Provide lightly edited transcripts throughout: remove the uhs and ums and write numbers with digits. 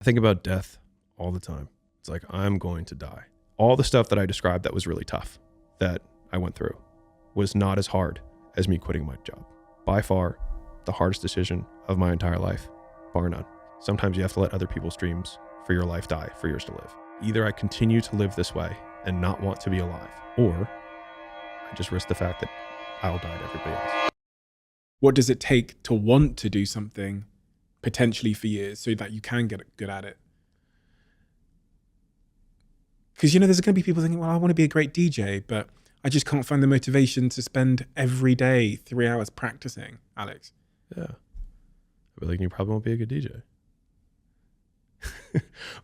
I think about death all the time. It's like, I'm going to die. All the stuff that I described that was really tough, that I went through, was not as hard as me quitting my job. By far, the hardest decision of my entire life, bar none. Sometimes you have to let other people's dreams for your life die for yours to live. Either I continue to live this way and not want to be alive, or I just risk the fact that I'll die to everybody else. What does it take to want to do something potentially for years so that you can get good at it? Because, you know, there's going to be people thinking, well, I want to be a great DJ, but I just can't find the motivation to spend every day 3 hours practicing, Alex. Yeah. I'd be like, you probably won't be a good DJ.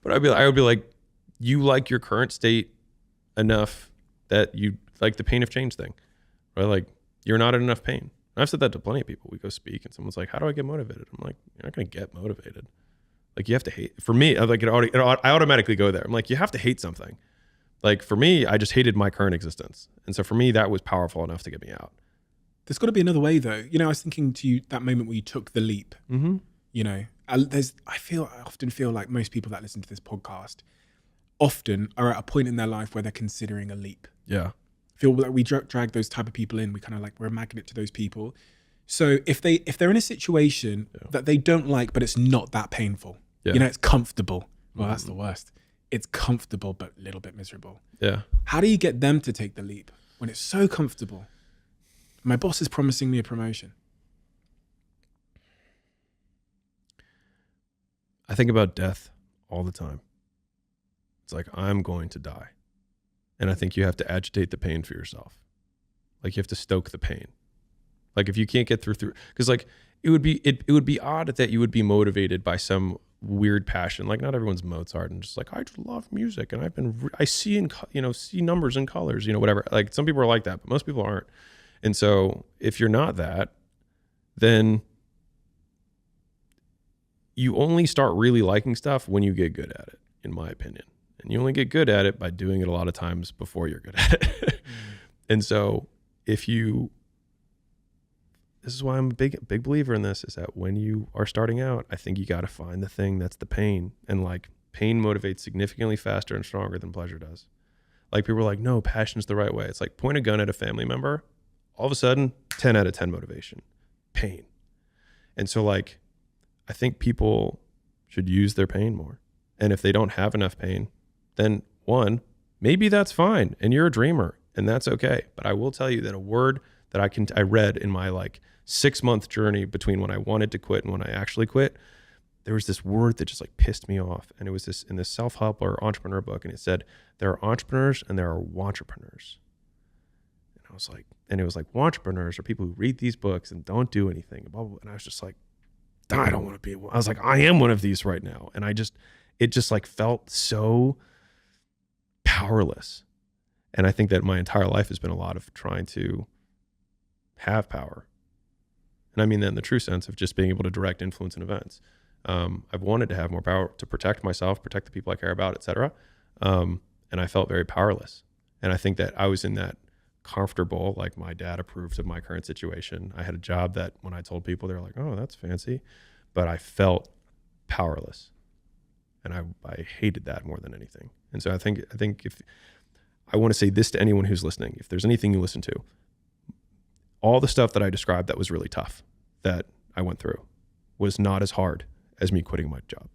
But I would be like, you like your current state enough that you like the pain of change thing, right? Like, you're not in enough pain. And I've said that to plenty of people. We go speak and someone's like, how do I get motivated? I'm like, you're not going to get motivated. Like, you have to hate. For me, I automatically go there. I'm like, you have to hate something. Like, for me, I just hated my current existence. And so for me, that was powerful enough to get me out. There's got to be another way, though. You know, I was thinking to you that moment where you took the leap. Mm-hmm. You know, I often feel like most people that listen to this podcast often are at a point in their life where they're considering a leap. Yeah. I feel like we drag those type of people in. We kind of like, we're a magnet to those people. So if they're in a situation that they don't like, but it's not that painful, you know, it's comfortable. Well, that's the worst. It's comfortable, but a little bit miserable. Yeah. How do you get them to take the leap when it's so comfortable? My boss is promising me a promotion. I think about death all the time. It's like, I'm going to die. And I think you have to agitate the pain for yourself. Like, you have to stoke the pain. Like, if you can't get through, because like it would be odd that you would be motivated by some weird passion. Like, not everyone's Mozart and just like, I just love music and I see numbers and colors, whatever. Like, some people are like that, but most people aren't. And so if you're not that, then you only start really liking stuff when you get good at it, in my opinion. And you only get good at it by doing it a lot of times before you're good at it. And so this is why I'm a big believer in this, is that when you are starting out, I think you got to find the thing that's the pain. And like, pain motivates significantly faster and stronger than pleasure does. Like, people are like, no, passion's the right way. It's like, point a gun at a family member, all of a sudden 10 out of 10 motivation, pain. And so like, I think people should use their pain more. And if they don't have enough pain, then one, maybe that's fine. And you're a dreamer and that's okay. But I will tell you that a word that I read in my like 6-month journey between when I wanted to quit and when I actually quit, there was this word that just like pissed me off. And it was this in this self-help or entrepreneur book. And it said, there are entrepreneurs and there are wantrepreneurs. And I was like, and it was like, wantrepreneurs are people who read these books and don't do anything. And, blah, blah, blah. And I was just like, I don't want to be. I was like, I am one of these right now. And it just like felt so powerless. And I think that my entire life has been a lot of trying to have power. And I mean that in the true sense of just being able to direct influence in events. I've wanted to have more power to protect myself, protect the people I care about, et cetera. And I felt very powerless. And I think that I was in that comfortable, like my dad approved of my current situation. I had a job that when I told people, they're like, oh, that's fancy. But I felt powerless. And I hated that more than anything. And so I think if I want to say this to anyone who's listening, if there's anything you listen to, all the stuff that I described that was really tough, that I went through, was not as hard as me quitting my job.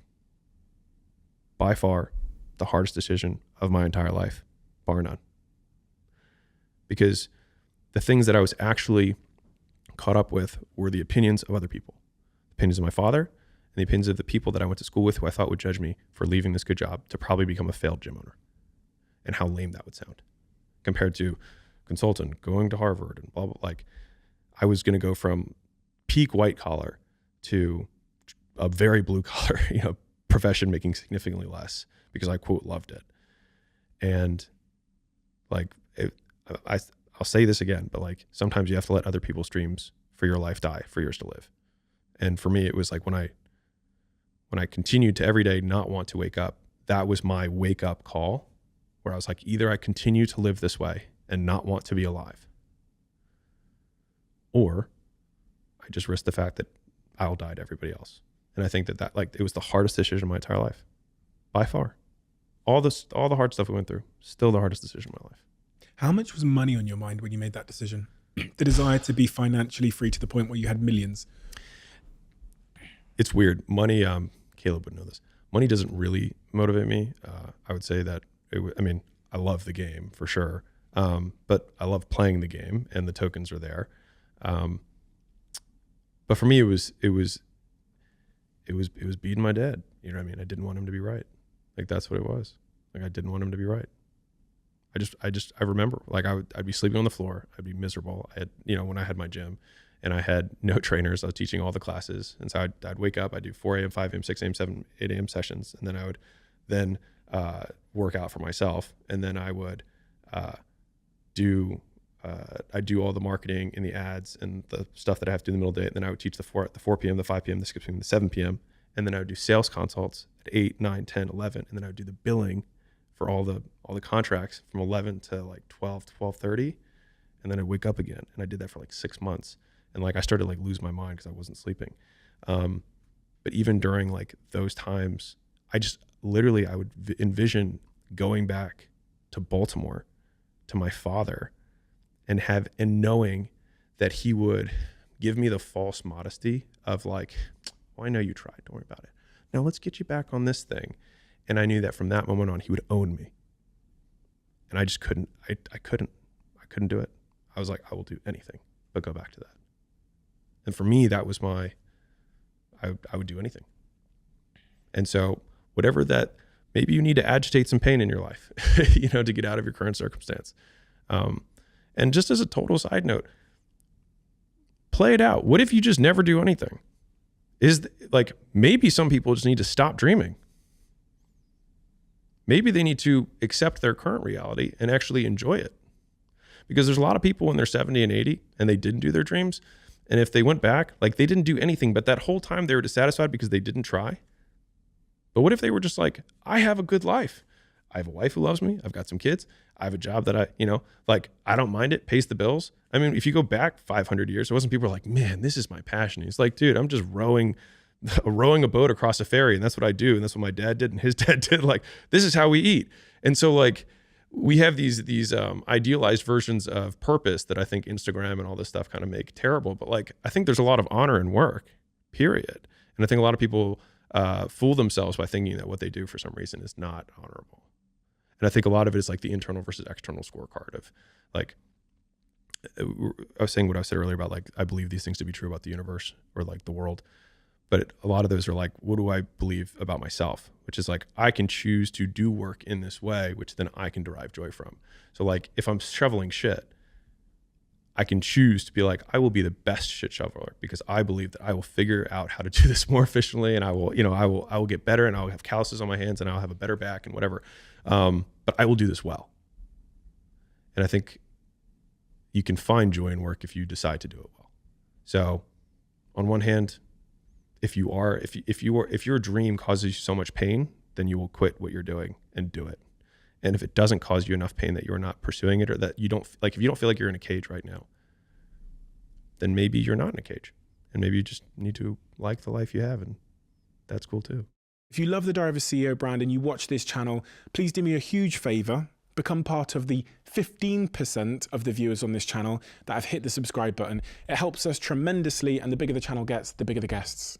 By far, the hardest decision of my entire life, bar none. Because the things that I was actually caught up with were the opinions of other people, the opinions of my father, and the opinions of the people that I went to school with who I thought would judge me for leaving this good job to probably become a failed gym owner, and how lame that would sound compared to consultant, going to Harvard and blah, blah. Like, I was going to go from peak white collar to a very blue collar, profession making significantly less because I quote loved it. And like, I'll say this again, but like, sometimes you have to let other people's dreams for your life die for yours to live. And for me, it was like when I continued to every day not want to wake up, that was my wake up call, where I was like, either I continue to live this way and not want to be alive, or I just risk the fact that I'll die to everybody else. And I think that like, it was the hardest decision of my entire life. by far. All the hard stuff we went through, still the hardest decision in my life. How much was money on your mind when you made that decision? The desire to be financially free to the point where you had millions. It's weird. Money, Caleb would know this. Money doesn't really motivate me. I would say that, I love the game for sure. But I love playing the game and the tokens are there. But for me, it was beating my dad. You know what I mean? I didn't want him to be right. Like, that's what it was. Like, I didn't want him to be right. I remember, like, I'd be sleeping on the floor. I'd be miserable. I had, when I had my gym and I had no trainers, I was teaching all the classes. And so I'd wake up, I'd do 4 a.m., 5 a.m., 6 a.m., 7, 8 a.m. sessions. And then I would work out for myself. And then I would I'd do all the marketing and the ads and the stuff that I have to do in the middle of the day. And then I would teach the 4 p.m., the 5 p.m., the 6 p.m., the 7 p.m. And then I would do sales consults at 8, 9, 10, 11. And then I would do the billing for all the contracts from 11 to like 12, 12:30. And then I'd wake up again. And I did that for like 6 months. And like, I started to like lose my mind because I wasn't sleeping. But even during like those times, I would envision going back to Baltimore to my father and knowing that he would give me the false modesty of like, well, I know you tried, don't worry about it. Now let's get you back on this thing. And I knew that from that moment on, he would own me. And I just couldn't do it. I was like, I will do anything but go back to that. And for me, that was I would do anything. And so whatever that, maybe you need to agitate some pain in your life, to get out of your current circumstance. And just as a total side note, play it out. What if you just never do anything? Maybe some people just need to stop dreaming. Maybe they need to accept their current reality and actually enjoy it. Because there's a lot of people when they're 70 and 80 and they didn't do their dreams. And if they went back, like, they didn't do anything, but that whole time they were dissatisfied because they didn't try. But what if they were just like, I have a good life. I have a wife who loves me. I've got some kids. I have a job that I don't mind it, pays the bills. I mean, if you go back 500 years, it wasn't people were like, man, this is my passion. It's like, dude, I'm just rowing a boat across a ferry. And that's what I do. And that's what my dad did. And his dad did. Like, this is how we eat. And so like, we have these idealized versions of purpose that I think Instagram and all this stuff kind of make terrible. But like, I think there's a lot of honor in work, period. And I think a lot of people fool themselves by thinking that what they do for some reason is not honorable. And I think a lot of it is like the internal versus external scorecard of like, I was saying what I said earlier about like, I believe these things to be true about the universe or like the world. But a lot of those are like, what do I believe about myself? Which is like, I can choose to do work in this way, which then I can derive joy from. So like, if I'm shoveling shit, I can choose to be like, I will be the best shit shoveler because I believe that I will figure out how to do this more efficiently, and I will get better, and I'll have calluses on my hands, and I'll have a better back and whatever. But I will do this well. And I think you can find joy in work if you decide to do it well. So on one hand, if your dream causes you so much pain, then you will quit what you're doing and do it. And if it doesn't cause you enough pain that you're not pursuing it, or that you don't like, if you don't feel like you're in a cage right now, then maybe you're not in a cage, and maybe you just need to like the life you have, and that's cool too. If you love the Diary of a CEO brand and you watch this channel, please do me a huge favor. Become part of the 15% of the viewers on this channel that have hit the subscribe button. It helps us tremendously, and the bigger the channel gets, the bigger the guests.